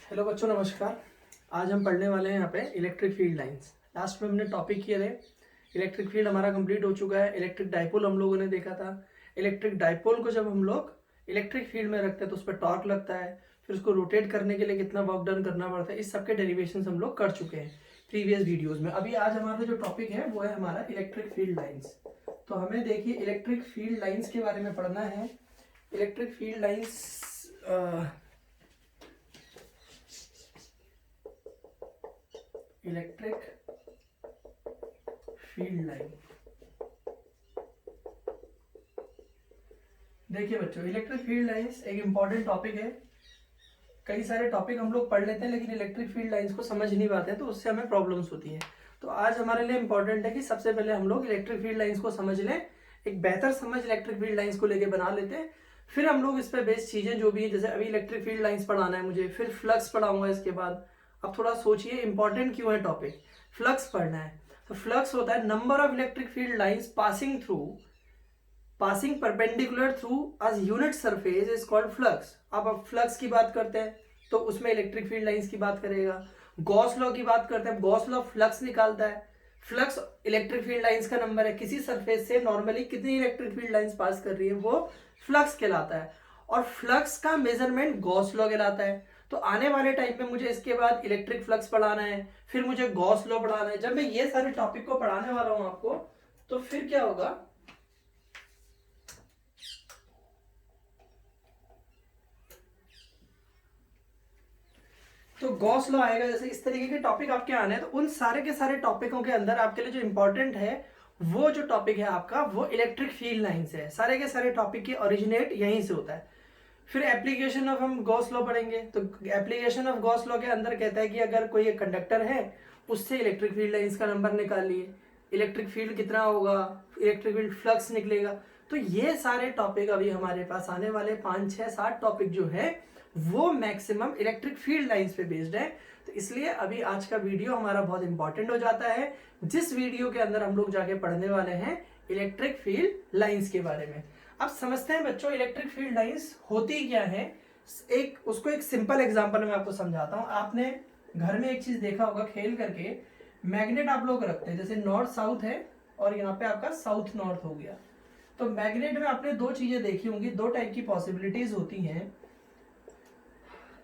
Hello बच्चों, नमस्कार। आज हम पढ़ने वाले हैं यहाँ पे इलेक्ट्रिक फील्ड लाइंस। लास्ट में हमने टॉपिक किए थे, इलेक्ट्रिक फील्ड हमारा कंप्लीट हो चुका है। इलेक्ट्रिक डाइपोल हम लोगों ने देखा था। इलेक्ट्रिक डाइपोल को जब हम लोग इलेक्ट्रिक फील्ड में रखते हैं तो उस पर टॉर्क लगता है, फिर उसको रोटेट करने के लिए कितना वर्क डन करना पड़ता है, इस सबके डेरिवेशन हम लोग कर चुके हैं प्रीवियस वीडियोज में। अभी आज हमारा जो टॉपिक है वो है हमारा इलेक्ट्रिक फील्ड लाइन्स। तो हमें देखिए इलेक्ट्रिक फील्ड लाइन्स के बारे में पढ़ना है। Electric field lines electric field line. देखिए बच्चों, इलेक्ट्रिक फील्ड लाइंस एक इंपॉर्टेंट टॉपिक है। कई सारे टॉपिक हम लोग पढ़ लेते हैं लेकिन इलेक्ट्रिक फील्ड लाइंस को समझ नहीं पाते हैं, तो उससे हमें प्रॉब्लम्स होती हैं। तो आज हमारे लिए इंपॉर्टेंट है कि सबसे पहले हम लोग इलेक्ट्रिक फील्ड लाइंस को समझ लें, एक बेहतर समझ इलेक्ट्रिक फील्ड लाइंस को लेके बना लेते हैं। फिर हम लोग इस पर बेस्ड चीजें जो भी है, जैसे अभी इलेक्ट्रिक फील्ड लाइंस पढ़ाना है मुझे, फिर फ्लक्स पढ़ाऊंगा इसके बाद। अब थोड़ा सोचिए इंपॉर्टेंट क्यों है टॉपिक, फ्लक्स पढ़ना है। तो फ्लक्स होता है number of electric field lines passing perpendicular through a unit surface is called flux. अब फ्लक्स की बात करते हैं तो उसमें इलेक्ट्रिक फील्ड लाइंस की बात करेगा। गॉस लॉ की बात करते हैं, गॉस लॉ फ्लक्स निकालता है। फ्लक्स इलेक्ट्रिक फील्ड लाइंस का नंबर है, किसी सरफेस से नॉर्मली कितनी इलेक्ट्रिक फील्ड लाइंस पास कर रही है वो फ्लक्स कहलाता है। और फ्लक्स का मेजरमेंट गॉस लॉ कहलाता है। तो आने वाले टाइम में मुझे इसके बाद इलेक्ट्रिक फ्लक्स पढ़ाना है, फिर मुझे गॉस लॉ पढ़ाना है। जब मैं ये सारे टॉपिक को पढ़ाने वाला हूं आपको, तो फिर क्या होगा, तो गॉस लॉ आएगा। जैसे इस तरीके के टॉपिक आपके आने हैं, तो उन सारे के सारे टॉपिकों के अंदर आपके लिए जो इंपॉर्टेंट है वो जो टॉपिक है आपका, वो इलेक्ट्रिक फील्ड लाइंस है। सारे के सारे टॉपिक के ओरिजिनेट यहीं से होता है। फिर एप्लीकेशन ऑफ हम गॉस लॉ पढ़ेंगे। तो एप्लीकेशन ऑफ गॉस लॉ के अंदर कहता है कि अगर कोई एक कंडक्टर है, उससे इलेक्ट्रिक फील्ड लाइंस का नंबर निकालिए, इलेक्ट्रिक फील्ड कितना होगा, इलेक्ट्रिक फील्ड फ्लक्स निकलेगा। तो ये सारे टॉपिक अभी हमारे पास आने वाले 5 6 7 टॉपिक जो है वो मैक्सिमम इलेक्ट्रिक फील्ड लाइंस पे बेस्ड है। तो इसलिए अभी आज का वीडियो हमारा बहुत इंपॉर्टेंट हो जाता है, जिस वीडियो के अंदर हम लोग जाके पढ़ने वाले हैं इलेक्ट्रिक फील्ड लाइंस के बारे में। अब समझते हैं बच्चों इलेक्ट्रिक फील्ड लाइंस होती क्या है। एक सिंपल एग्जांपल मैं आपको समझाता हूं। आपने घर में एक चीज देखा होगा खेल करके, मैग्नेट आप लोग रखते हैं, जैसे नॉर्थ साउथ है और यहाँ पे आपका साउथ नॉर्थ हो गया। तो मैग्नेट में आपने दो चीजें देखी होंगी, दो टाइप की पॉसिबिलिटीज होती हैं।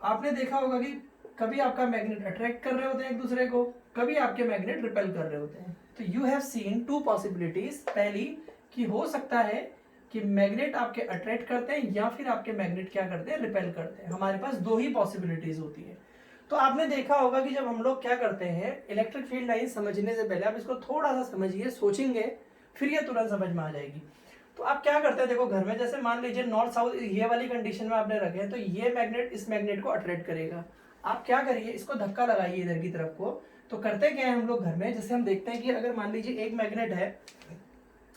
आपने देखा होगा कि कभी आपका मैग्नेट अट्रैक्ट कर रहे होते हैं एक दूसरे को, कभी आपके मैग्नेट रिपेल कर रहे होते हैं। तो you have seen to possibilities. पहली कि हो सकता है कि मैग्नेट आपके अट्रैक्ट करते हैं या फिर आपके मैग्नेट क्या करते हैं, रिपेल करते हैं। हमारे पास दो ही पॉसिबिलिटीज होती है। तो आपने देखा होगा कि जब हम लोग क्या करते हैं, इलेक्ट्रिक फील्ड लाइन समझने से पहले आप इसको थोड़ा सा समझिए, सोचेंगे फिर ये तुरंत समझ में आ जाएगी। तो आप क्या करते हैं, देखो घर में जैसे मान लीजिए नॉर्थ साउथ ये वाली कंडीशन में आपने रखे हैं, तो ये मैग्नेट इस मैग्नेट को अट्रैक्ट करेगा। आप क्या करिए, इसको धक्का लगाइए इधर की तरफ को। तो करते क्या है हम लोग घर में, जैसे हम देखते हैं कि अगर मान लीजिए एक मैग्नेट है,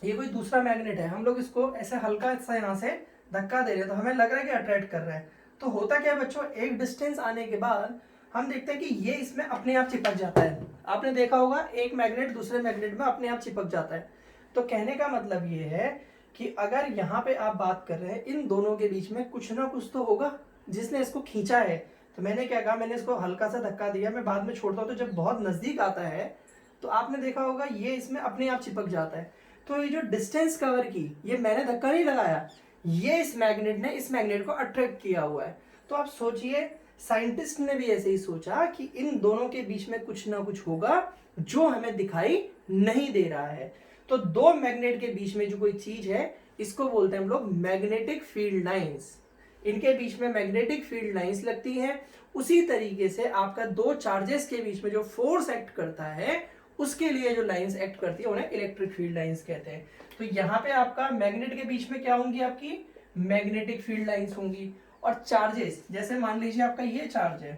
ये कोई दूसरा मैग्नेट है, हम लोग इसको ऐसे हल्का सा यहाँ से धक्का दे रहे हैं, तो हमें लग रहा है कि अट्रैक्ट कर रहा है। तो होता क्या है बच्चों, एक डिस्टेंस आने के बाद हम देखते हैं कि ये इसमें अपने आप चिपक जाता है। आपने देखा होगा एक मैग्नेट दूसरे मैग्नेट में अपने आप चिपक जाता है। तो कहने का मतलब ये है कि अगर यहाँ पे आप बात कर रहे हैं, इन दोनों के बीच में कुछ ना कुछ तो होगा जिसने इसको खींचा है। तो मैंने क्या कहा, मैंने इसको हल्का सा धक्का दिया, मैं बाद में छोड़ता हूँ, तो जब बहुत नजदीक आता है तो आपने देखा होगा ये इसमें अपने आप चिपक जाता है। तो ये जो डिस्टेंस कवर की, ये मैंने धक्का नहीं लगाया, ये इस मैग्नेट ने इस मैग्नेट को अट्रैक्ट किया हुआ है। तो आप सोचिए, साइंटिस्ट ने भी ऐसे ही सोचा कि इन दोनों के बीच में कुछ ना कुछ होगा जो हमें दिखाई नहीं दे रहा है। तो दो मैग्नेट के बीच में जो कोई चीज है, इसको बोलते हैं हम लोग मैग्नेटिक फील्ड लाइंस। इनके बीच में मैग्नेटिक फील्ड लाइंस लगती हैं। उसी तरीके से आपका दो चार्जेस के बीच में जो फोर्स एक्ट करता है, उसके लिए जो लाइंस एक्ट करती है उन्हें इलेक्ट्रिक फील्ड लाइंस कहते हैं। तो यहाँ पे आपका मैग्नेट के बीच में क्या होंगी, आपकी मैग्नेटिक फील्ड लाइंस होंगी। और चार्जेस, जैसे मान लीजिए आपका ये चार्ज है,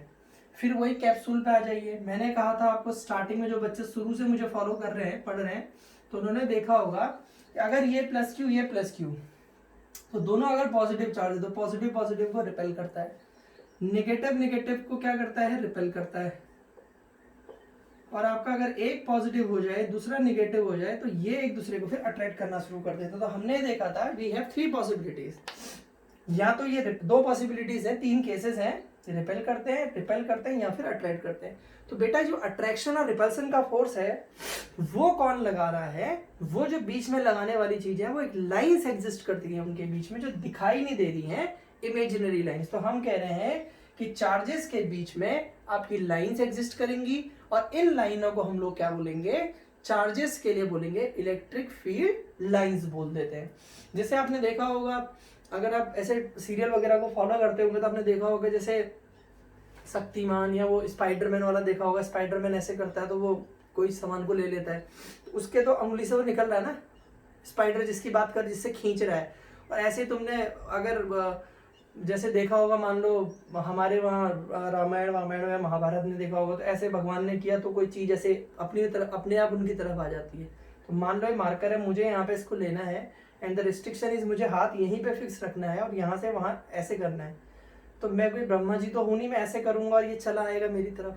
फिर वही कैप्सूल पे आ जाइए। मैंने कहा था आपको स्टार्टिंग में, जो बच्चे शुरू से मुझे फॉलो कर रहे हैं, पढ़ रहे हैं, तो उन्होंने देखा होगा कि अगर ये प्लस क्यू ये प्लस क्यू, तो दोनों अगर पॉजिटिव चार्ज है तो पॉजिटिव पॉजिटिव को रिपेल करता है, निगेटिव निगेटिव को क्या करता है, रिपेल करता है। और आपका अगर एक पॉजिटिव हो जाए दूसरा निगेटिव हो जाए, तो ये एक दूसरे को फिर अट्रैक्ट करना शुरू कर देते हैं। तो हमने देखा था वी हैव 3 पॉसिबिलिटीज। या तो ये दो पॉसिबिलिटीज है, तीन केसेस हैं, रिपेल करते हैं, रिपेल करते हैं या फिर अट्रैक्ट करते हैं। तो बेटा जो अट्रैक्शन और रिपल्सन का फोर्स है वो कौन लगा रहा है, वो जो बीच में लगाने वाली चीज है वो एक लाइंस एग्जिस्ट करती है उनके बीच में जो दिखाई नहीं दे रही है, इमेजिनरी लाइंस। तो हम कह रहे हैं कि चार्जेस के बीच में आपकी लाइंस एग्जिस्ट करेंगी और इन लाइनों को हम लोग क्या बोलेंगे, चार्जेस के लिए बोलेंगे इलेक्ट्रिक फील्ड लाइंस बोल देते हैं। जैसे आपने देखा होगा, अगर आप ऐसे सीरियल वगैरह को फॉलो करते होंगे तो आपने देखा होगा जैसे शक्तिमान या वो स्पाइडरमैन वाला देखा होगा, स्पाइडरमैन ऐसे करता है तो वो कोई सामान को ले लेता है, तो उसके तो उंगली से वो निकल रहा है ना, स्पाइडर जिसकी बात कर जिससे खींच रहा है। और ऐसे तुमने अगर जैसे देखा होगा, मान लो हमारे वहाँ रामायण वामायण में महाभारत में देखा होगा, तो ऐसे भगवान ने किया तो कोई चीज ऐसे अपनी तरफ अपने आप उनकी तरफ आ जाती है। तो मान लो ये मार्कर है, मुझे यहाँ पे इसको लेना है एंड द रिस्ट्रिक्शन इज मुझे हाथ यहीं पे फिक्स रखना है और यहाँ से वहां ऐसे करना है। तो मैं कोई ब्रह्मा जी तो हूं नहीं, मैं ऐसे करूंगा और ये चला आएगा मेरी तरफ,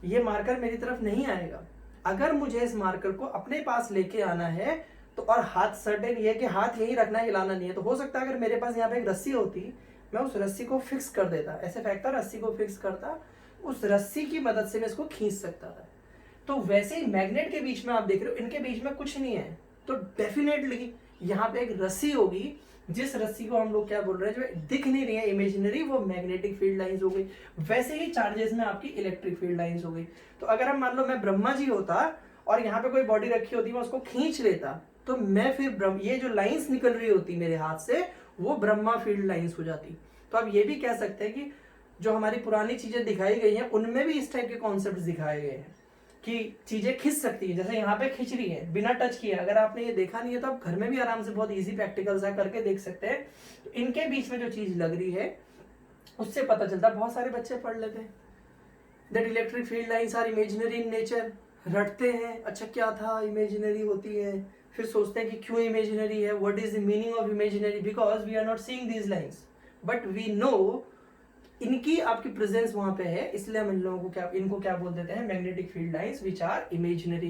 ये मार्कर मेरी तरफ नहीं आएगा। अगर मुझे इस मार्कर को अपने पास लेके आना है तो, और हाथ सर्टेन ये कि हाथ यहीं रखना है, हिलाना नहीं है, तो हो सकता है अगर मेरे पास यहाँ पे एक रस्सी होती, मैं उस रस्सी को फिक्स कर देता, ऐसे फेंकता, रस्सी को फिक्स करता, उस रस्सी की मदद से मैं इसको खींच सकता था। तो वैसे ही मैग्नेट के बीच में आप देख रहे हो, इनके बीच में कुछ नहीं है, तो डेफिनेटली यहाँ पे एक रस्सी होगी, जिस रस्सी को हम लोग क्या बोल रहे हैं, जो दिख नहीं रही है इमेजिनरी, वो मैग्नेटिक फील्ड लाइंस हो गई। वैसे ही चार्जेस में आपकी इलेक्ट्रिक फील्ड लाइंस हो गई। तो अगर हम मान लो मैं ब्रह्मा जी होता और यहाँ पे कोई बॉडी रखी होती, मैं उसको खींच लेता, तो मैं फिर ये जो लाइंस निकल रही होती मेरे हाथ से वो ब्रह्मा फील्ड लाइंस हो जाती। तो आप ये भी कह सकते हैं कि जो हमारी पुरानी चीजें दिखाई गई हैं उनमें भी इस टाइप के कॉन्सेप्ट दिखाए गए हैं कि चीजें खिंच सकती है, जैसे यहाँ पे खिंच रही है बिना टच किए। अगर आपने ये देखा नहीं है तो आप घर में भी आराम से बहुत इजी प्रैक्टिकल्स है करके देख सकते हैं। तो इनके बीच में जो चीज लग रही है उससे पता चलता है, बहुत सारे बच्चे पढ़ लेते हैं that electric field lines are imaginary in nature, रटते हैं अच्छा क्या था इमेजिनरी होती है, फिर सोचते हैं कि क्यों इमेजिनरी है, what is the meaning of imaginary, because we are not seeing these lines but we know इनकी आपकी प्रेजेंस वहां पे है, इसलिए हम इन लोगों को क्या, इनको क्या बोल देते हैं, magnetic field lines which are imaginary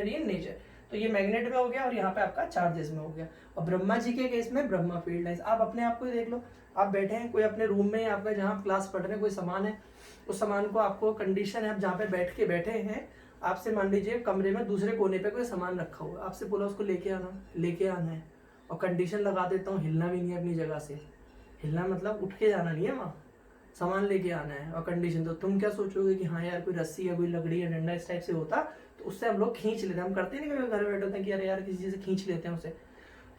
in nature. तो ये मैग्नेट में हो गया और यहाँ पे आपका चार्जेस में हो गया। और ब्रह्मा जी के केस में ब्रह्मा फील्ड लाइंस। आप अपने आप को ही देख लो, आप बैठे हैं कोई अपने रूम में, आपका जहाँ क्लास पढ़ रहे हैं कोई सामान है, उस सामान को आपको कंडीशन है, आप जहाँ पे बैठ के बैठे हैं, आपसे मान लीजिए कमरे में दूसरे कोने पे कोई सामान रखा हुआ, आपसे बोला उसको लेके आना है, और कंडीशन लगा देता हूँ हिलना भी नहीं है अपनी जगह से, हिलना मतलब उठ के जाना नहीं है, वहाँ सामान लेके आना है, और कंडीशन, तो तुम क्या सोचोगे कि हाँ यार कोई रस्सी है, कोई लकड़ी है, डंडा इस टाइप से होता तो उससे हम लोग खींच लेते हैं। हम करते नहीं, कभी घर में बैठे होते हैं कि अरे यार किसी चीज से खींच लेते हैं उसे,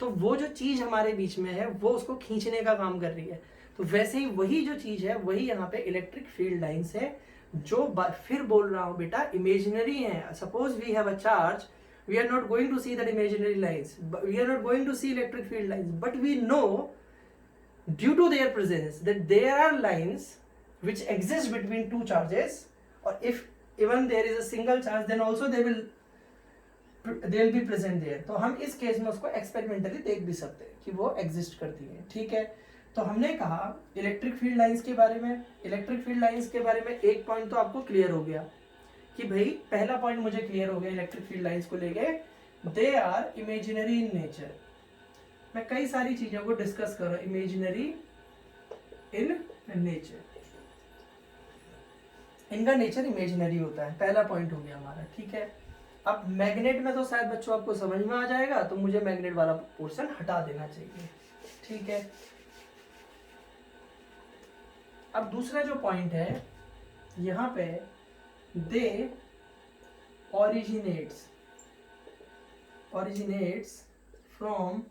तो वो जो चीज हमारे बीच में है वो उसको खींचने का काम कर रही है। तो वैसे ही वही जो चीज है वही यहाँ पे इलेक्ट्रिक फील्ड लाइंस है, जो फिर बोल रहा हूँ बेटा इमेजिनरी है। Suppose we have a charge, we are not going to see that imaginary lines, we are not going to see electric field lines, but we know due to their presence that there are lines which exist between two charges, or if even there is a single charge then also they will be present there। तो हम इस case में उसको experimentally देख भी सकते हैं कि वो एग्जिस्ट करती है। ठीक है, तो हमने कहा इलेक्ट्रिक फील्ड लाइंस के बारे में, इलेक्ट्रिक फील्ड लाइंस के बारे में एक पॉइंट तो आपको क्लियर हो गया कि भाई पहला पॉइंट मुझे क्लियर हो गया इलेक्ट्रिक फील्ड लाइंस को लेके, they are imaginary in nature. मैं कई सारी चीजों को डिस्कस कर रहा हूं, इमेजिनरी इन नेचर, इनका नेचर इमेजिनरी होता है, पहला पॉइंट हो गया हमारा। ठीक है, अब मैग्नेट में तो शायद बच्चों आपको समझ में आ जाएगा, तो मुझे मैग्नेट वाला पोर्शन हटा देना चाहिए। ठीक है, अब दूसरा जो पॉइंट है यहाँ पे, दे originates from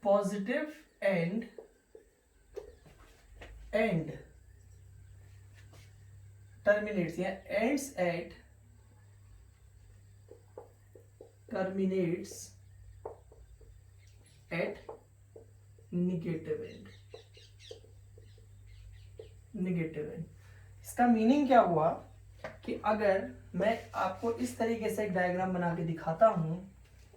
positive and terminates या ends at terminates at negative end। इसका मीनिंग क्या हुआ कि अगर मैं आपको इस तरीके से एक डायग्राम बना के दिखाता हूं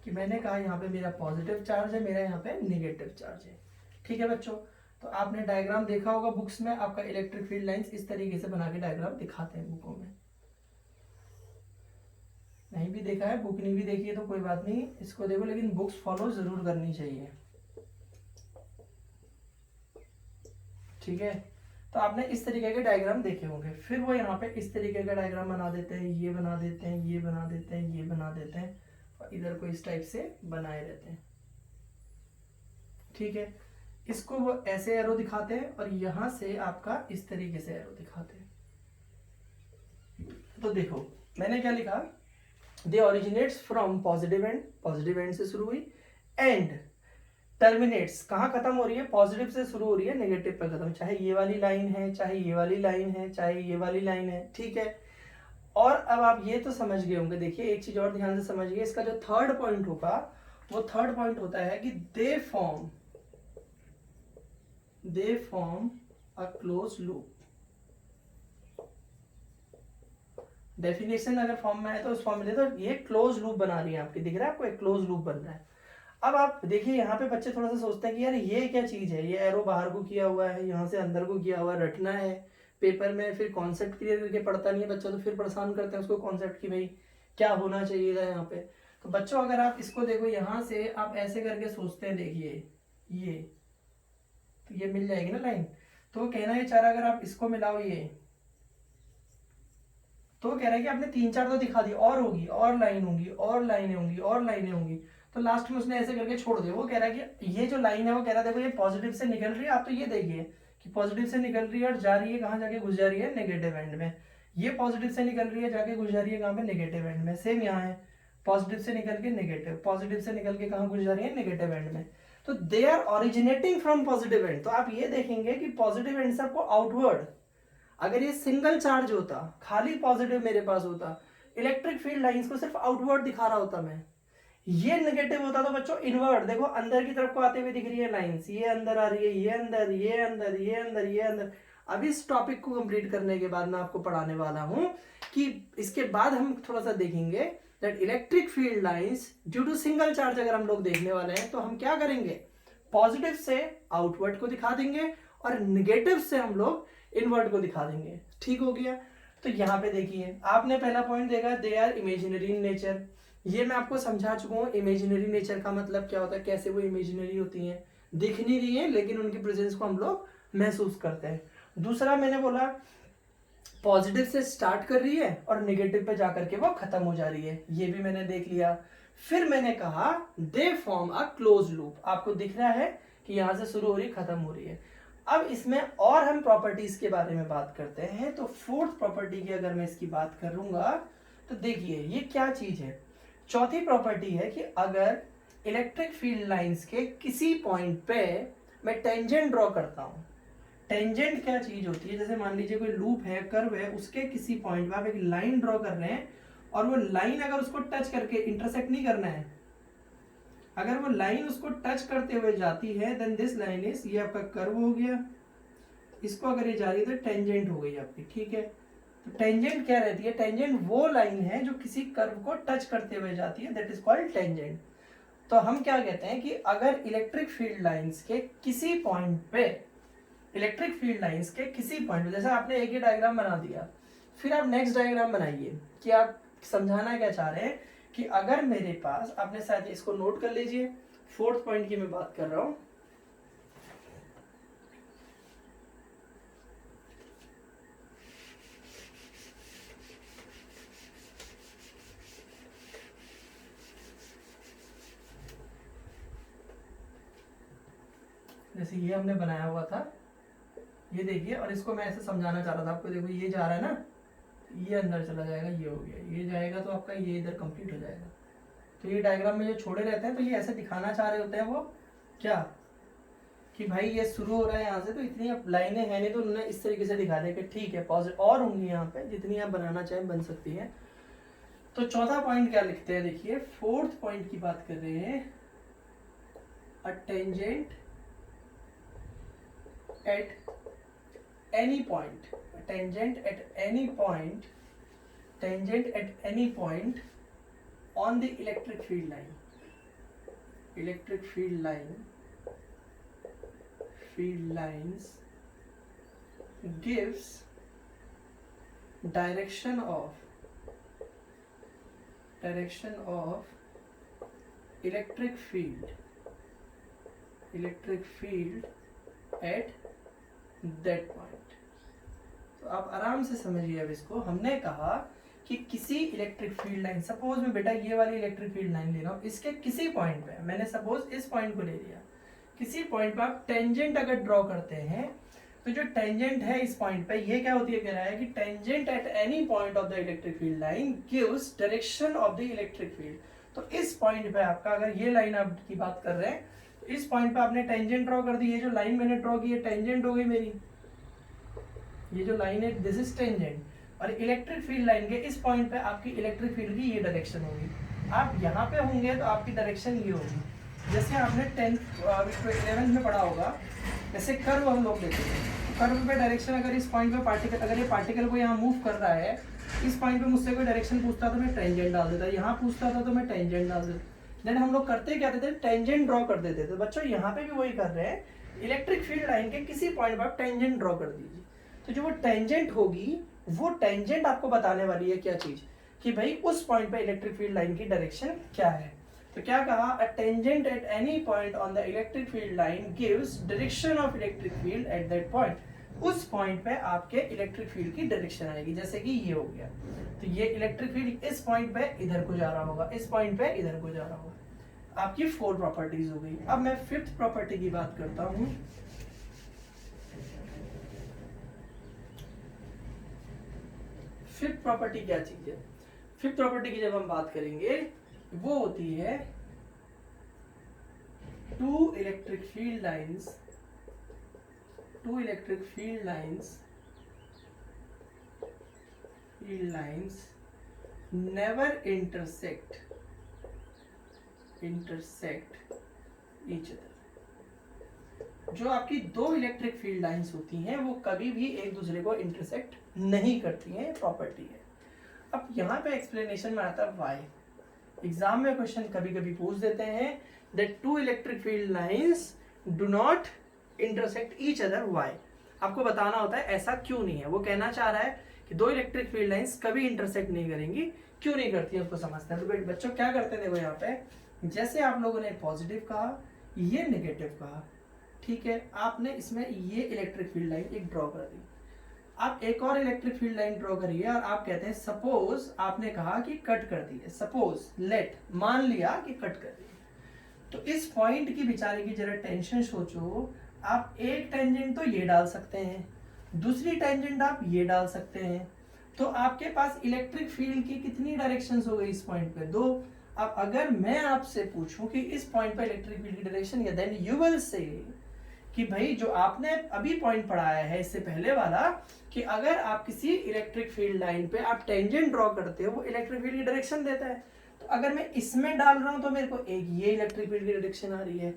कि मैंने कहा यहाँ पे मेरा पॉजिटिव चार्ज है, मेरा यहाँ पे नेगेटिव चार्ज है। ठीक है बच्चों, तो आपने डायग्राम देखा होगा बुक्स में, आपका इलेक्ट्रिक फील्ड लाइंस इस तरीके से बना के डायग्राम दिखाते हैं बुकों में। नहीं भी देखा है, बुक नहीं भी देखी है तो कोई बात नहीं, इसको देखो, लेकिन बुक्स फॉलो जरूर करनी चाहिए। ठीक है, तो आपने इस तरीके के डायग्राम देखे होंगे। फिर वो यहाँ पे इस तरीके का डायग्राम बना देते हैं, ये बना देते हैं, ये बना देते हैं, ये बना देते हैं, और इधर को इस टाइप से बनाए रहते हैं। ठीक है, इसको वो ऐसे एरो दिखाते हैं और यहां से आपका इस तरीके से एरो दिखाते हैं। तो देखो मैंने क्या लिखा, दे ऑरिजिनेट्स फ्रॉम पॉजिटिव एंड से शुरू हुई, एंड टर्मिनेट्स कहाँ खत्म हो रही है, पॉजिटिव से शुरू हो रही है, नेगेटिव पे खत्म, चाहे ये वाली लाइन है, चाहे ये वाली लाइन है, चाहे ये वाली लाइन है। ठीक है, और अब आप ये तो समझ गए होंगे। देखिए एक चीज और ध्यान से समझिए, इसका जो थर्ड पॉइंट होगा वो थर्ड पॉइंट होता है कि they form a close loop. Definition अगर फॉर्म में है तो उस फॉर्म में तो ये क्लोज लूप बना रही है आपकी, दिख रहा है आपको, एक क्लोज लूप बन रहा है। अब आप देखिए यहाँ पे बच्चे थोड़ा सा सोचते हैं कि यार ये क्या चीज है, ये एरो बाहर को किया हुआ है, यहाँ से अंदर को किया हुआ है, रटना है पेपर में, फिर कॉन्सेप्ट क्लियर करके पढ़ता नहीं है बच्चा, तो फिर परेशान करते हैं उसको कॉन्सेप्ट की भाई क्या होना चाहिए था यहाँ पे। तो बच्चों अगर आप इसको देखो यहाँ से आप ऐसे करके सोचते हैं, देखिए ये तो ये मिल जाएगी ना लाइन, तो कहना ये चाह रहा अगर आप इसको मिलाओ ये, तो कह रहा है कि आपने 3-4 तो दिखा दी, और होगी, और लाइन होंगी, और लाइनें होंगी, और लाइनें होंगी, तो लास्ट में उसने ऐसे करके छोड़ दिया। वो कह रहा है कि ये जो लाइन है वो कह रहा है देखो ये पॉजिटिव से निकल रही है, आप तो ये देखिए कि पॉजिटिव से निकल रही है और जा रही है कहाँ, जाके घुस जा रही है नेगेटिव एंड में। ये पॉजिटिव से निकल रही है, जाके घुस जा रही है कहाँ पे, नेगेटिव एंड में। सेम यहाँ है, पॉजिटिव से निकल के नेगेटिव, पॉजिटिव से निकल के कहाँ घुस जा रही है, नेगेटिव एंड में। तो they are originating from positive end. तो आप ये देखेंगे कि पॉजिटिव एंड से आपको आउटवर्ड, अगर ये सिंगल चार्ज होता, खाली पॉजिटिव मेरे पास होता, इलेक्ट्रिक फील्ड लाइंस को सिर्फ आउटवर्ड दिखा रहा होता मैं, ये नेगेटिव होता तो बच्चों इनवर्ड, देखो अंदर की तरफ को आते हुए दिख रही है लाइंस, ये अंदर आ रही है, ये अंदर, ये अंदर, ये अंदर, ये अंदर। अब इस टॉपिक को कंप्लीट करने के बाद मैं आपको पढ़ाने वाला हूं कि इसके बाद हम थोड़ा सा देखेंगे that electric field lines due to single charge अगर हम लोग देखने वाले हैं तो हम क्या करेंगे, पॉजिटिव से आउटवर्ड को दिखा देंगे और निगेटिव से हम लोग इनवर्ट को दिखा देंगे। ठीक हो गया, तो यहाँ पे देखिए आपने पहला पॉइंट देखा, they are imaginary in nature. ये मैं आपको समझा चुका हूँ, इमेजिनरी नेचर का मतलब क्या होता है, कैसे वो इमेजिनरी होती हैं, दिख नहीं रही है लेकिन उनकी प्रेजेंस को हम लोग महसूस करते हैं। दूसरा मैंने बोला पॉजिटिव से स्टार्ट कर रही है और नेगेटिव पे जाकर के वो खत्म हो जा रही है, ये भी मैंने देख लिया। फिर मैंने कहा they form a close loop, आपको दिख रहा है कि यहां से शुरू हो रही खत्म हो रही है। अब इसमें और हम प्रॉपर्टीज के बारे में बात करते हैं। तो फोर्थ प्रॉपर्टी की अगर मैं इसकी बात करूंगा तो देखिए ये क्या चीज है, चौथी प्रॉपर्टी है कि अगर इलेक्ट्रिक फील्ड लाइंस के किसी पॉइंट पे मैं टेंजेंट ड्रॉ करता हूं, टेंजेंट क्या चीज होती है, जैसे मान लीजिए कोई लूप है, कर्व है, उसके किसी पॉइंट पे आप एक लाइन ड्रॉ कर रहे हैं और वो लाइन अगर उसको टच करके, इंटरसेक्ट नहीं करना है, अगर वो लाइन उसको टच करते हुए जाती है देन दिस लाइन इज, ये आपका कर्व हो गया, इसको अगर ये जा रही है तो टेंजेंट हो गई आपकी। ठीक है, तो टेंजेंट क्या रहती है, टेंजेंट वो लाइन है जो किसी कर्व को टच करते हुए जाती है, दैट इज कॉल्ड टेंजेंट। तो हम क्या कहते हैं कि अगर इलेक्ट्रिक फील्ड लाइंस के किसी पॉइंट पे, इलेक्ट्रिक फील्ड लाइंस के किसी पॉइंट पे, जैसे आपने एक ही डायग्राम बना दिया, फिर आप नेक्स्ट डायग्राम बनाइए कि आप समझाना क्या चाह रहे हैं कि अगर मेरे पास, आपने शायद इसको नोट कर लीजिए, फोर्थ पॉइंट की मैं बात कर रहा हूं। जैसे ये हमने बनाया हुआ था, ये देखिए, और इसको मैं ऐसे समझाना चाह रहा था आपको, देखो ये जा रहा है ना, ये अंदर चला जाएगा, ये हो गया, ये जाएगा तो आपका ये इधर कंप्लीट हो जाएगा। तो ये डायग्राम में जो छोड़े रहते हैं तो ये ऐसे दिखाना चाह रहे होते हैं वो क्या, कि भाई ये शुरू हो रहा है यहाँ से, तो इतनी अब लाइनें हैं नहीं, तो उन्होंने इस तरीके से दिखा दिया कि ठीक है पॉजिटिव और होंगी यहाँ पे, जितनी आप बनाना चाहें बन सकती है। तो चौथा पॉइंट क्या लिखते हैं, देखिए फोर्थ पॉइंट की बात कर रहे हैं, a tangent at any point, tangent at any point, tangent at any point on the electric field line, electric field line, field lines gives direction of electric field at that point. तो आप आराम से समझिए। अब इसको हमने कहा कि किसी इलेक्ट्रिक फील्ड लाइन, सपोज में बेटा ये वाली इलेक्ट्रिक फील्ड लाइन ले रहा हूँ, इसके किसी पॉइंट पे मैंने सपोज इस पॉइंट को ले लिया, किसी पॉइंट पे आप टेंजेंट अगर ड्रॉ करते हैं तो जो टेंजेंट है इस पॉइंट पे, ये क्या होती है, कह रहा है कि tangent at any point of the electric field line gives direction of the electric field. तो इस पॉइंट पे आपका, अगर ये लाइन आपकी बात कर रहे हैं, तो इस पॉइंट पे आपने टेंजेंट ड्रॉ कर दी। ये जो लाइन मैंने ड्रॉ की है टेंजेंट हो गई मेरी, ये जो लाइन है दिस इज टेंजेंट। और इलेक्ट्रिक फील्ड लाइन के इस पॉइंट पे आपकी इलेक्ट्रिक फील्ड की ये डायरेक्शन होगी। आप यहाँ पे होंगे तो आपकी डायरेक्शन ये होगी। जैसे आपने 11th में पढ़ा होगा, जैसे कर्व हम लोग लेते हैं, कर्व पे डायरेक्शन, अगर इस पॉइंट पे पार्टिकल, अगर ये पार्टिकल को यहाँ मूव कर रहा है, इस पॉइंट पे मुझसे कोई डायरेक्शन पूछता तो मैं टेंजेंट डाल देता, यहाँ पूछता था तो मैं टेंजेंट डाल देता। देन हम लोग करते क्या थे, टेंजेंट ड्रॉ कर देते थे। बच्चों यहाँ पे भी वही कर रहे हैं, इलेक्ट्रिक फील्ड लाइन के किसी पॉइंट पर आप टेंजेंट ड्रॉ कर दीजिए। तो जो वो टेंजेंट होगी, वो टेंजेंट आपको बताने वाली है क्या चीज, कि भाई उस पॉइंट पे इलेक्ट्रिक फील्ड लाइन की डायरेक्शन क्या है। तो क्या कहा, a tangent at any point on the electric field line gives direction of electric field at that point. उस पॉइंट पे आपके इलेक्ट्रिक फील्ड की डायरेक्शन आएगी। जैसे कि ये हो गया, तो ये इलेक्ट्रिक फील्ड इस पॉइंट पे इधर को जा रहा होगा, इस पॉइंट पे इधर को जा रहा होगा। आपकी 4 प्रॉपर्टीज हो गई। अब मैं 5th प्रॉपर्टी की बात करता हूं। फिफ्थ प्रॉपर्टी क्या चीज है? फिफ्थ प्रॉपर्टी की जब हम बात करेंगे, वो होती है two electric field lines never intersect each other. जो आपकी 2 इलेक्ट्रिक फील्ड लाइंस होती हैं वो कभी भी एक दूसरे को इंटरसेक्ट नहीं करती हैं, प्रॉपर्टी है। अब यहाँ पे एक्सप्लेनेशन में आता है व्हाई। एग्जाम में क्वेश्चन कभी कभी पूछ देते हैं that 2 electric field lines do not intersect each other, why. आपको बताना होता है ऐसा क्यों नहीं है। वो कहना चाह रहा है कि 2 इलेक्ट्रिक फील्ड लाइंस कभी इंटरसेक्ट नहीं करेंगी, क्यों नहीं करती है उसको समझते हैं। तो बच्चों क्या करते हैं, देखो यहाँ पे जैसे आप लोगों ने पॉजिटिव कहा, ये नेगेटिव कहा, ठीक है, आपने इसमें ये इलेक्ट्रिक फील्ड लाइन एक ड्रॉ कर दी। आप एक और इलेक्ट्रिक फील्ड लाइन ड्रॉ करिए और आप कहते हैं सपोज आपने कहा कि कट कर दी है, सपोज लेट मान लिया कि कट कर दी। तो इस पॉइंट की बेचारे की जरा टेंशन सोचो। आप एक टेंजेंट तो ये डाल सकते हैं, दूसरी टेंजेंट आप ये डाल सकते हैं, तो आपके पास इलेक्ट्रिक फील्ड की कितनी डायरेक्शंस हो गई इस पॉइंट पे, 2। अब अगर मैं आपसे पूछूं कि इस पॉइंट पे इलेक्ट्रिक फील्ड की डायरेक्शन क्या, देन यू विल से कि भाई जो आपने अभी पॉइंट पढ़ाया है इससे पहले वाला, कि अगर आप किसी इलेक्ट्रिक फील्ड लाइन पे आप टेंजेंट ड्रॉ करते हो वो इलेक्ट्रिक फील्ड की डायरेक्शन देता है। तो अगर मैं इसमें डाल रहा हूं तो मेरे को एक ये इलेक्ट्रिक फील्ड की डायरेक्शन आ रही है,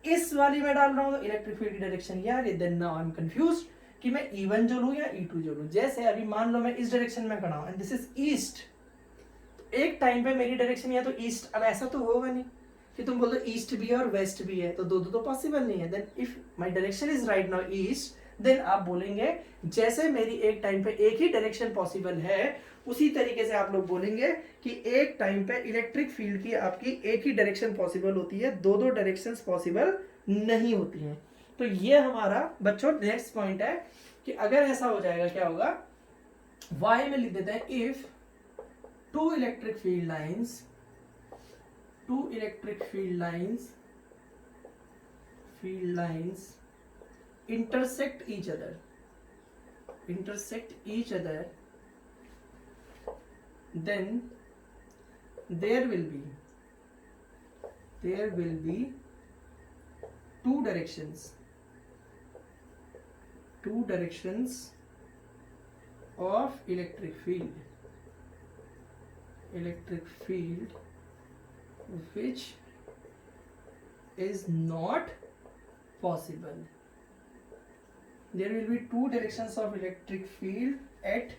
इस वाली में डाल रहा हूं तो इलेक्ट्रिक फील्ड की डायरेक्शन ये आ रही है। Then now I am confused कि मैं E1 जो लूं या E2 जो लूं। जैसे अभी मान लो मैं इस डायरेक्शन में खड़ा हूं एंड दिस इज ईस्ट, एक टाइम पे मेरी डायरेक्शन या तो ईस्ट, अब ऐसा तो होगा नहीं कि तुम बोल दो ईस्ट भी है और वेस्ट भी है, तो दो तो पॉसिबल नहीं है। Then if my direction is right now east, then आप बोलेंगे जैसे मेरी एक टाइम पे एक ही डायरेक्शन पॉसिबल है, उसी तरीके से आप लोग बोलेंगे कि एक टाइम पे इलेक्ट्रिक फील्ड की आपकी एक ही डायरेक्शन पॉसिबल होती है, दो डायरेक्शंस पॉसिबल नहीं होती हैं। तो ये हमारा बच्चों नेक्स्ट पॉइंट है कि अगर ऐसा हो जाएगा क्या होगा, वाई में लिख देते हैं if two electric field lines intersect each other, then there will be two directions of electric field which is not possible. There will be two directions of electric field at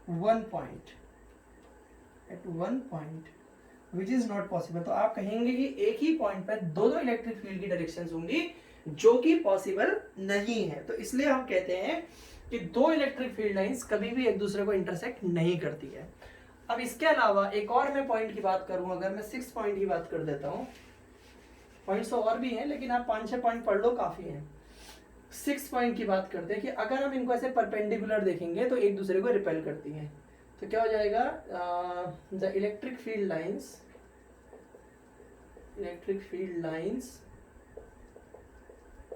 one point which is not possible. तो आप कहेंगे कि एक ही point पर दो electric field की directions होंगी जो कि पॉसिबल नहीं है। तो इसलिए हम कहते हैं कि दो इलेक्ट्रिक फील्ड लाइंस कभी भी एक दूसरे को इंटरसेक्ट नहीं करती है। अब इसके अलावा एक और मैं पॉइंट की बात करूं, अगर मैं 6 पॉइंट की बात कर देता हूं, पॉइंट्स तो और भी हैं लेकिन आप 5-6 पॉइंट पढ़ लो, काफी है। 6 पॉइंट की बात करते हैं कि अगर हम इनको ऐसे परपेंडिकुलर देखेंगे तो एक दूसरे को रिपेल करती हैं। तो क्या हो जाएगा, the electric field lines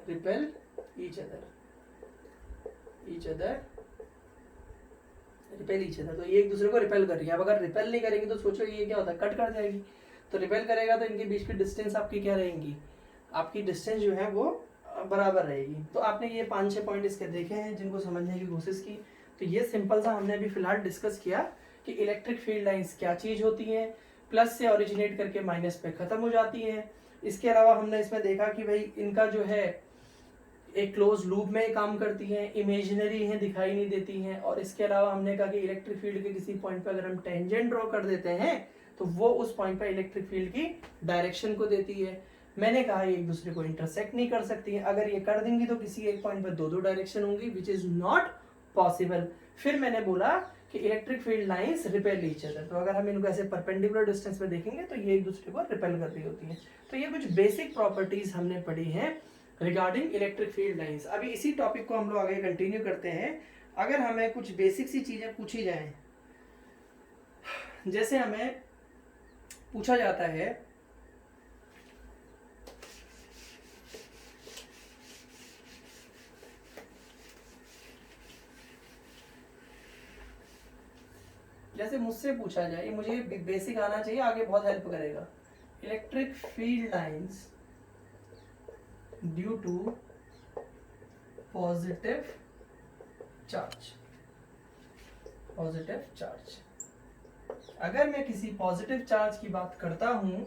repel each other तो ये एक दूसरे को रिपेल कर रही है। अब अगर रिपेल नहीं करेंगे तो सोचो ये क्या होता है, कट कर जाएगी। तो रिपेल करेगा तो इनके बीच की डिस्टेंस आपकी क्या रहेंगी, आपकी डिस्टेंस जो है वो बराबर रहेगी। तो आपने ये 5-6 पॉइंट इसके देखे हैं जिनको समझने की कोशिश की। तो ये सिंपल सा हमने अभी फिलहाल डिस्कस किया कि इलेक्ट्रिक फील्ड लाइंस क्या चीज होती हैं, प्लस से ओरिजिनेट करके माइनस पे खत्म हो जाती हैं। इसके अलावा हमने इसमें देखा कि भाई इनका जो है एक क्लोज लूप में काम करती हैं, इमेजिनरी हैं, दिखाई नहीं देती हैं। और इसके अलावा हमने कहा कि इलेक्ट्रिक फील्ड के किसी पॉइंट पर अगर हम टेंजेंट ड्रॉ कर देते हैं तो वो उस पॉइंट पर इलेक्ट्रिक फील्ड की डायरेक्शन को देती है। मैंने कहा ये एक दूसरे को इंटरसेक्ट नहीं कर सकती है, अगर ये कर देंगी तो किसी एक पॉइंट पर दो डायरेक्शन होंगी, विच इज नॉट पॉसिबल। फिर मैंने बोला कि electric field lines repel each other, तो अगर हम इनको ऐसे परपेंडिकुलर डिस्टेंस पे देखेंगे तो ये एक दूसरे को रिपेल कर रही होती है। तो ये कुछ बेसिक प्रॉपर्टीज हमने पढ़ी हैं रिगार्डिंग इलेक्ट्रिक फील्ड लाइंस। अभी इसी टॉपिक को हम लोग आगे कंटिन्यू करते हैं। अगर हमें कुछ बेसिक सी चीजें पूछी जाएं, जैसे हमें पूछा जाता है जैसे मुझसे पूछा जाए, मुझे बेसिक आना चाहिए, आगे बहुत हेल्प करेगा। Electric field lines due to positive charge. अगर मैं किसी पॉजिटिव चार्ज की बात करता हूं,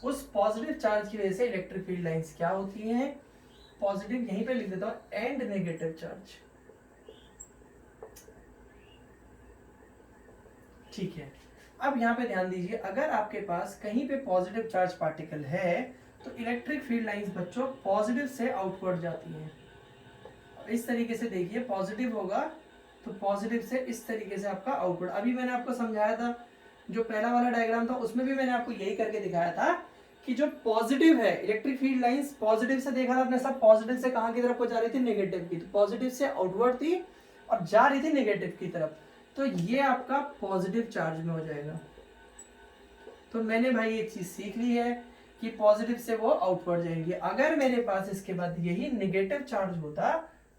उस पॉजिटिव चार्ज की वजह से इलेक्ट्रिक फील्ड लाइंस क्या होती हैं, पॉजिटिव यहीं पे लिख देता हूं, एंड नेगेटिव चार्ज। ठीक है, अब यहाँ पे ध्यान दीजिए, अगर आपके पास कहीं पे पॉजिटिव चार्ज पार्टिकल है तो इलेक्ट्रिक फील्ड लाइंस बच्चों पॉजिटिव से आउटवर्ड जाती हैं। इस तरीके से देखिए, पॉजिटिव होगा तो पॉजिटिव से इस तरीके से आपका आउटवर्ड। अभी मैंने आपको समझाया था, जो पहला वाला डायग्राम था उसमें भी मैंने आपको यही करके दिखाया था कि जो पॉजिटिव है इलेक्ट्रिक फील्ड लाइंस, पॉजिटिव से देखा था आपने सब, पॉजिटिव से कहाँ की तरफ को जा रही थी, नेगेटिव की। तो पॉजिटिव से आउटवर्ड थी और जा रही थी नेगेटिव की तरफ, तो ये आपका पॉजिटिव चार्ज में हो जाएगा। तो मैंने भाई एक चीज सीख ली है कि पॉजिटिव से वो आउटवर्ड जाएंगी। अगर मेरे पास इसके बाद यही नेगेटिव चार्ज होता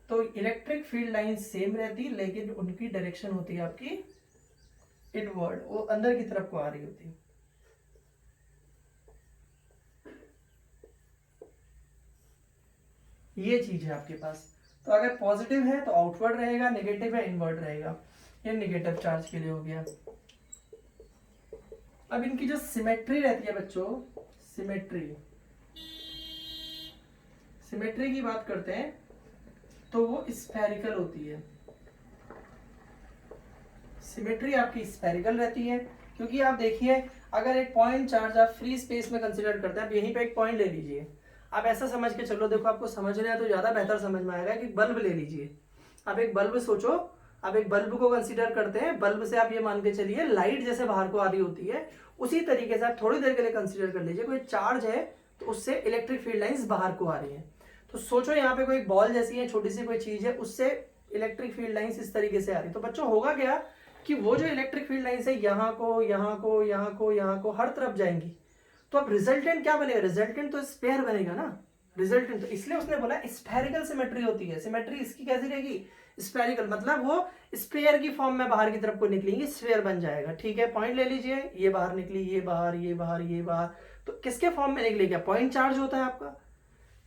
तो इलेक्ट्रिक फील्ड लाइन सेम रहती, लेकिन उनकी डायरेक्शन होती है आपकी इनवर्ड, वो अंदर की तरफ को आ रही होती। ये चीज है आपके पास। तो अगर पॉजिटिव है तो आउटवर्ड रहेगा, नेगेटिव है इनवर्ड रहेगा। ये नेगेटिव चार्ज के लिए हो गया। अब इनकी जो सिमेट्री रहती है बच्चों, सिमेट्री की बात करते हैं तो वो स्फेरिकल होती है। सिमेट्री आपकी स्फेरिकल रहती है, क्योंकि आप देखिए अगर एक पॉइंट चार्ज आप फ्री स्पेस में कंसीडर करते हैं, अब यहीं पे एक पॉइंट ले लीजिए, आप ऐसा समझ के चलो, देखो आपको समझना है तो ज्यादा बेहतर समझ में आएगा कि बल्ब ले लीजिए। आप एक बल्ब सोचो, आप एक बल्ब को कंसीडर करते हैं, बल्ब से आप ये मान के चलिए लाइट जैसे बाहर को आ रही होती है, उसी तरीके से आप थोड़ी देर के लिए कंसीडर कर लीजिए कोई चार्ज है तो उससे इलेक्ट्रिक फील्ड लाइंस बाहर को आ रही है। तो सोचो यहाँ पे कोई बॉल जैसी है, छोटी सी कोई चीज है, उससे इलेक्ट्रिक फील्ड लाइंस इस तरीके से आ रही है। तो बच्चों होगा क्या कि वो जो इलेक्ट्रिक फील्ड लाइंस है यहाँ को, यहाँ को, यहाँ को, यहाँ को, हर तरफ जाएंगी। तो अब रिजल्टेंट क्या बनेगा, रिजल्टेंट तो स्पेयर बनेगा ना, रिजल्टेंट। तो इसलिए उसने बोला स्फेरिकल सिमेट्री होती है। सिमेट्री इसकी कैसी रहेगी, स्फेरिकल, मतलब वो स्पेयर की फॉर्म में बाहर की तरफ को निकलेंगी, स्फेयर बन जाएगा। ठीक है, पॉइंट ले लीजिए, ये बाहर निकली, ये बाहर, ये बाहर, ये बाहर, तो किसके फॉर्म में निकलेगा, पॉइंट चार्ज होता है आपका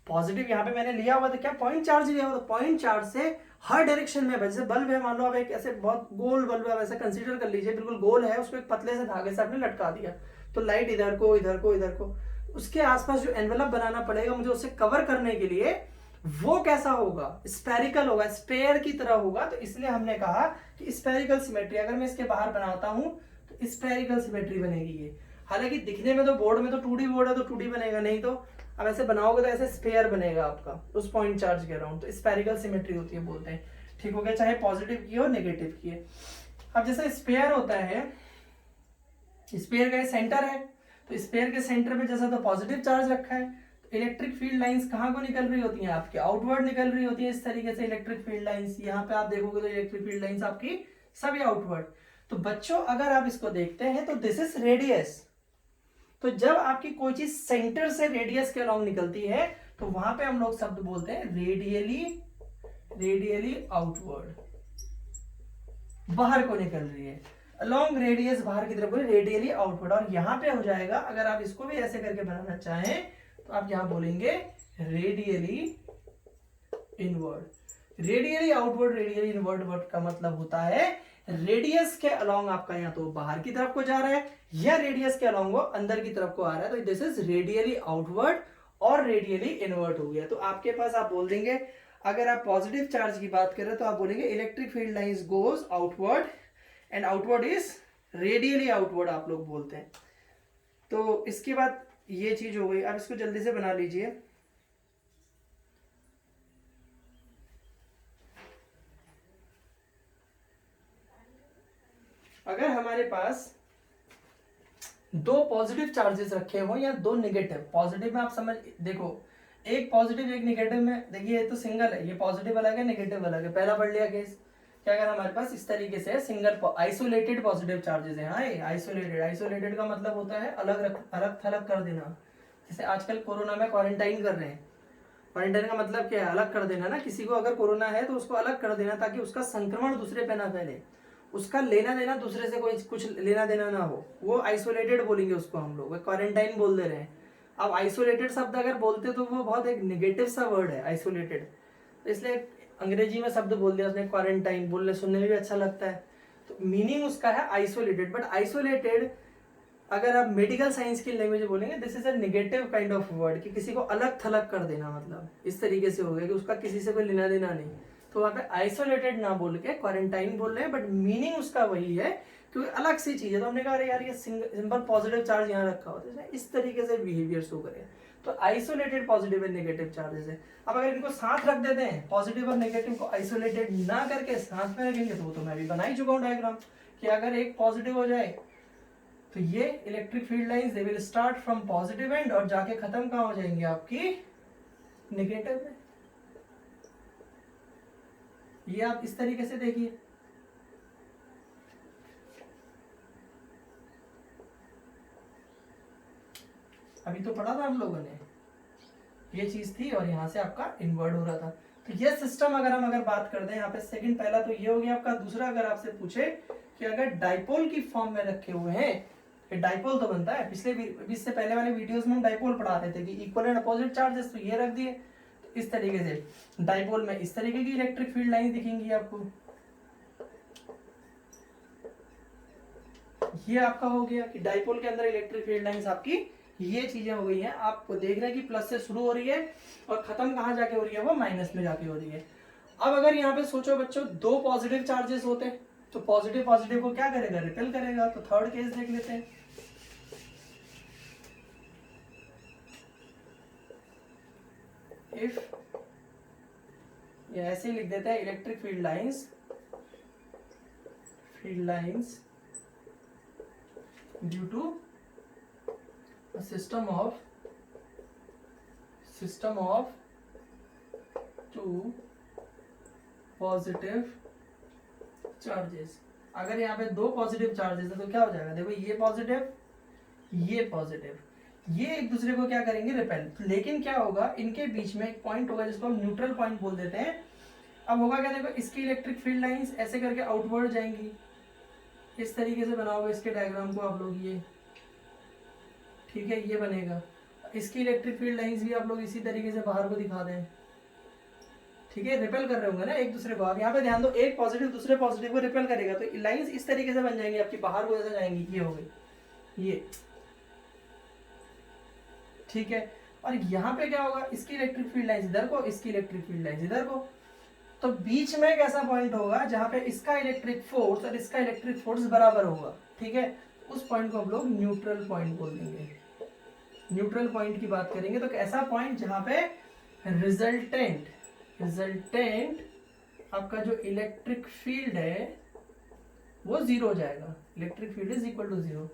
पॉजिटिव। यहाँ पे मैंने लिया हुआ था क्या, पॉइंट चार्ज लिया हुआ, तो पॉइंट चार्ज से हर डायरेक्शन में, जैसे बल्ब है, मान लो आप एक ऐसे बहुत गोल बल्ब है, वैसे कंसीडर कर लीजिए, बिल्कुल गोल है, उसको एक पतले से धागे से आपने लटका दिया, तो लाइट इधर को, इधर को, इधर को, उसके आसपास जो एनवेलप बनाना पड़ेगा मुझे उसे कवर करने के लिए, वो कैसा होगा, स्फेरिकल होगा, स्पेयर की तरह होगा। तो इसलिए हमने कहा कि स्फेरिकल सिमेट्री, अगर मैं इसके बाहर बनाता हूं तो स्फेरिकल सिमेट्री बनेगी ये। हालांकि दिखने में तो बोर्ड में तो 2D बोर्ड है तो 2D बनेगा, नहीं तो अब ऐसे बनाओगे तो ऐसे स्पेयर बनेगा आपका उस पॉइंट चार्ज के अराउंड। तो स्फेरिकल सिमेट्री होती है, बोलते हैं। ठीक हो गया, चाहे पॉजिटिव की हो नेगेटिव की है। अब जैसे स्पेयर होता है, स्पेयर का सेंटर है, तो स्पेयर के सेंटर पे जैसा तो पॉजिटिव चार्ज रखा है, इलेक्ट्रिक फील्ड लाइंस कहाँ को निकल रही होती हैं आपके, आउटवर्ड निकल रही होती है इस तरीके से इलेक्ट्रिक फील्ड लाइंस। यहाँ पे आप देखोगे तो इलेक्ट्रिक फील्ड लाइंस आपकी सभी आउटवर्ड। तो बच्चों अगर आप इसको देखते हैं तो दिस इज रेडियस। तो जब आपकी कोई चीज सेंटर से रेडियस के अलॉन्ग निकलती है तो वहां पे हम लोग शब्द बोलते हैं रेडियली आउटवर्ड, बाहर को निकल रही है, अलॉन्ग रेडियस बाहर की तरफ रेडियली आउटवर्ड। और यहां पे हो जाएगा, अगर आप इसको भी ऐसे करके बनाना चाहें तो आप यहां बोलेंगे radially inward. Radially outward, radially inward word का मतलब होता है रेडियस के अलॉन्ग आपका या तो बाहर की तरफ को जा रहा है या रेडियस के अलॉन्ग वो अंदर की तरफ को आ रहा है। तो दिस इज रेडियली आउटवर्ड और रेडियली इनवर्ड हो गया। तो आपके पास आप बोल देंगे, अगर आप पॉजिटिव चार्ज की बात करें तो आप बोलेंगे electric field lines goes outward and outward is radially outward, आप लोग बोलते हैं। तो इसके बाद ये चीज हो गई। आप इसको जल्दी से बना लीजिए। अगर हमारे पास दो पॉजिटिव चार्जेस रखे हो या दो नेगेटिव, पॉजिटिव में आप समझ देखो, एक पॉजिटिव एक नेगेटिव में, देखिए ये तो सिंगल है, ये पॉजिटिव अलग है नेगेटिव अलग है। पहला पढ़ लिया केस, क्या अगर हमारे पास इस तरीके से सिंगल आइसोलेटेड पॉजिटिव चार्जेस है। हाँ, ये आइसोलेटेड का मतलब होता है अलग थलग कर देना। जैसे आजकल कोरोना में क्वारंटाइन कर रहे हैं, क्वारंटाइन का मतलब क्या है, अलग कर देना ना। किसी को अगर कोरोना है तो उसको अलग कर देना ताकि उसका संक्रमण दूसरे पे ना फैले, उसका लेना देना दूसरे से कोई कुछ लेना देना ना हो, वो आइसोलेटेड बोलेंगे उसको हम लोग, क्वारंटाइन बोल दे रहे हैं। अब आइसोलेटेड शब्द अगर बोलते तो वो बहुत एक नेगेटिव सा वर्ड है आइसोलेटेड, तो इसलिए अंग्रेजी में शब्द बोल दिया उसने क्वारंटाइन, बोलने सुनने में भी अच्छा लगता है। तो मीनिंग उसका है आइसोलेटेड। बट आइसोलेटेड अगर आप मेडिकल साइंस की लैंग्वेज बोलेंगे this is a negative kind of word, कि किसी को अलग थलग कर देना, मतलब इस तरीके से हो गया कि उसका किसी से कोई लेना देना नहीं। तो वहां पे आइसोलेटेड ना बोल के क्वारंटाइन बोल रहे हैं, बट मीनिंग उसका वही है क्योंकि अलग सी चीज है। तो हमने कहा अरे यार ये सिंपल पॉजिटिव चार्ज यहाँ रखा हो, तो इस तरीके से बिहेवियर शो करे। तो isolated positive and negative charges है। अब अगर इनको साथ रख देते हैं, पॉजिटिव और नेगेटिव को आइसोलेटेड ना करके साथ में रखेंगे, तो मैं भी बना ही चुका हूँ डायग्राम, कि अगर एक पॉजिटिव हो जाए तो ये electric field lines they will start from positive and और जाके खत्म कहाँ हो जाएंगे आपकी नेगेटिव में। ये आप इस तरीके से देखिए, अभी तो पढ़ा था हम लोगों ने, ये चीज थी और यहां से आपका इनवर्ड हो रहा था। तो ये सिस्टम अगर बात करते हैं यहाँ पे सेकंड, पहला तो ये हो गया आपका। दूसरा अगर आपसे पूछे कि अगर डाइपोल की फॉर्म में रखे हुए हैं, ये डाइपोल तो बनता है, इससे पहले वाले वीडियोस में हम डाइपोल पढ़ाते थे कि इक्वल एंड अपोजिट चार्जेस, तो ये रख दिए। तो इस तरीके से डाइपोल में इस तरीके की इलेक्ट्रिक फील्ड लाइन दिखेंगी आपको। ये आपका हो गया कि डाइपोल के अंदर इलेक्ट्रिक फील्ड लाइंस आपकी ये चीजें हो गई हैं। आपको देख रहे हैं कि प्लस से शुरू हो रही है और खत्म कहाँ जाके हो रही है, वो माइनस में जाके हो रही है। अब अगर यहाँ पे सोचो बच्चों, दो पॉजिटिव चार्जेस होते तो पॉजिटिव को क्या करेगा, रिपेल करेगा। तो थर्ड केस देख लेते हैं। इफ ये ऐसे ही लिख देते हैं, electric field lines due to system of two positive charges। अगर यहाँ पे दो पॉजिटिव चार्जेस है तो क्या हो जाएगा, देखो ये पॉजिटिव ये एक दूसरे को क्या करेंगे, रिपेल। लेकिन क्या होगा, इनके बीच में एक पॉइंट होगा जिसको हम न्यूट्रल पॉइंट बोल देते हैं। अब होगा क्या, देखो इसकी इलेक्ट्रिक फील्ड लाइंस ऐसे करके आउटवर्ड जाएंगी। इस तरीके से बनाओगे इसके डायग्राम को आप लोग, ये ठीक है, ये बनेगा। इसकी इलेक्ट्रिक फील्ड लाइंस भी आप लोग इसी तरीके से बाहर को दिखा दें, ठीक है, रिपेल कर रहे होंगे ना एक दूसरे को। आप यहाँ पे ध्यान दो, एक पॉजिटिव दूसरे पॉजिटिव को रिपेल करेगा, तो लाइंस इस तरीके से बन जाएंगी आपकी, बाहर को ऐसे जाएंगी, ये हो गई ये, ठीक है। और यहाँ पे क्या होगा, इसकी इलेक्ट्रिक फील्ड लाइंस इधर को, इसकी इलेक्ट्रिक फील्ड लाइंस इधर को। तो बीच में एक ऐसा पॉइंट होगा जहां पे इसका इलेक्ट्रिक फोर्स और इसका इलेक्ट्रिक फोर्स बराबर होगा, ठीक है। उस पॉइंट को हम लोग न्यूट्रल पॉइंट बोल देंगे। न्यूट्रल पॉइंट की बात करेंगे तो ऐसा पॉइंट जहां पे रिजल्टेंट आपका जो इलेक्ट्रिक फील्ड है वो जीरो हो जाएगा, electric field is equal to zero.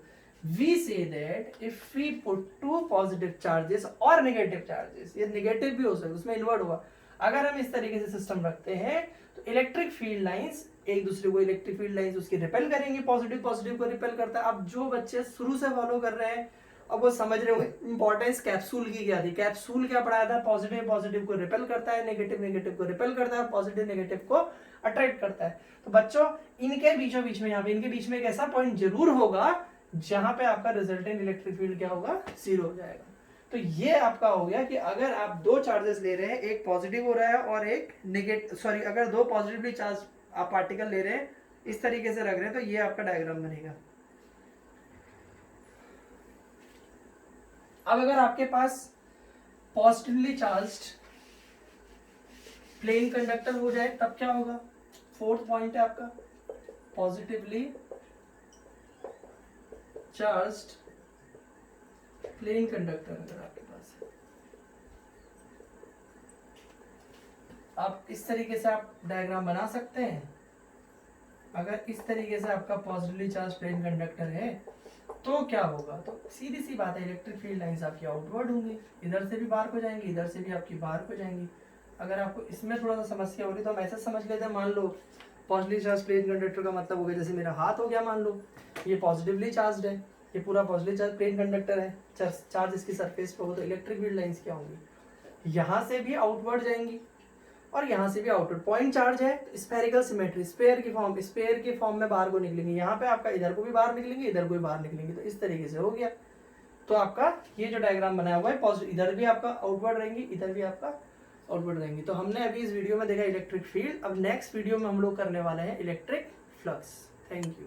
We say that if we put two positive charges और नेगेटिव चार्जेस, ये नेगेटिव भी हो सकता है, उसमें इन्वर्ट हुआ, अगर हम इस तरीके से सिस्टम रखते हैं तो इलेक्ट्रिक फील्ड लाइंस एक दूसरे को, इलेक्ट्रिक फील्ड लाइंस उसकी रिपेल करेंगे, पॉजिटिव पॉजिटिव को रिपेल करता है। अब जो बच्चे शुरू से फॉलो कर रहे हैं अब वो समझ रहे होंगे इंपॉर्टेंस कैप्सूल की क्या थी। कैप्सूल क्या पढ़ाया था, पॉजिटिव पॉजिटिव को रिपेल करता है, नेगेटिव नेगेटिव को रिपेल करता है, पॉजिटिव नेगेटिव को अट्रैक्ट करता है। तो बच्चों इनके बीचों बीच में, यहाँ पे इनके बीच में एक ऐसा पॉइंट जरूर होगा जहां पे आपका रिजल्टेंट इलेक्ट्रिक फील्ड क्या होगा, जीरो हो जाएगा। तो ये आपका हो गया कि अगर आप दो चार्जेस ले रहे हैं, एक पॉजिटिव हो रहा है और एक नेगेटिव, सॉरी अगर दो पॉजिटिवली चार्ज आप पार्टिकल ले रहे हैं, इस तरीके से रख रहे हैं, तो ये आपका डायग्राम बनेगा। अब अगर आपके पास पॉजिटिवली चार्ज्ड प्लेन कंडक्टर हो जाए तब क्या होगा, फोर्थ पॉइंट है आपका पॉजिटिवली चार्ज्ड प्लेन कंडक्टर अगर आपके पास है, आप इस तरीके से आप डायग्राम बना सकते हैं। अगर इस तरीके से आपका पॉजिटिवली चार्ज प्लेन कंडक्टर है तो क्या होगा, तो सीधी सी बात है इलेक्ट्रिक फील्ड लाइंस आपकी आउटवर्ड होंगी, इधर से भी बाहर को जाएंगी, इधर से भी आपकी बाहर को जाएंगी। अगर आपको इसमें थोड़ा सा समस्या हो रही तो हम ऐसा समझ लेते हैं, मान लो पॉजिटिवली चार्ज प्लेन कंडक्टर का मतलब हो गया जैसे मेरा हाथ हो गया, मान लो ये पॉजिटिवली चार्ज है, ये पूरा पॉजिटिव चार्ज प्लेन कंडक्टर है, चार्ज इसकी सरफेस पे हो, तो इलेक्ट्रिक फील्ड लाइंस क्या होंगी, यहाँ से भी आउटवर्ड जाएंगी और यहाँ से भी आउटवर्ड। पॉइंट चार्ज है, स्फेरिकल सिमेट्री, स्पेयर के फॉर्म में बाहर को निकलेंगे, यहाँ पे आपका इधर को भी बाहर निकलेंगे, इधर को भी बाहर निकलेंगे, तो इस तरीके से हो गया। तो आपका ये जो डायग्राम बनाया हुआ है पॉजिटिव, इधर भी आपका आउटवर्ड रहेंगी, इधर भी आपका आउटवर्ड रहेंगी। तो हमने अभी इस वीडियो में देखा इलेक्ट्रिक फील्ड, अब नेक्स्ट वीडियो में हम लोग करने वाले हैं इलेक्ट्रिक फ्लक्स। Thank you.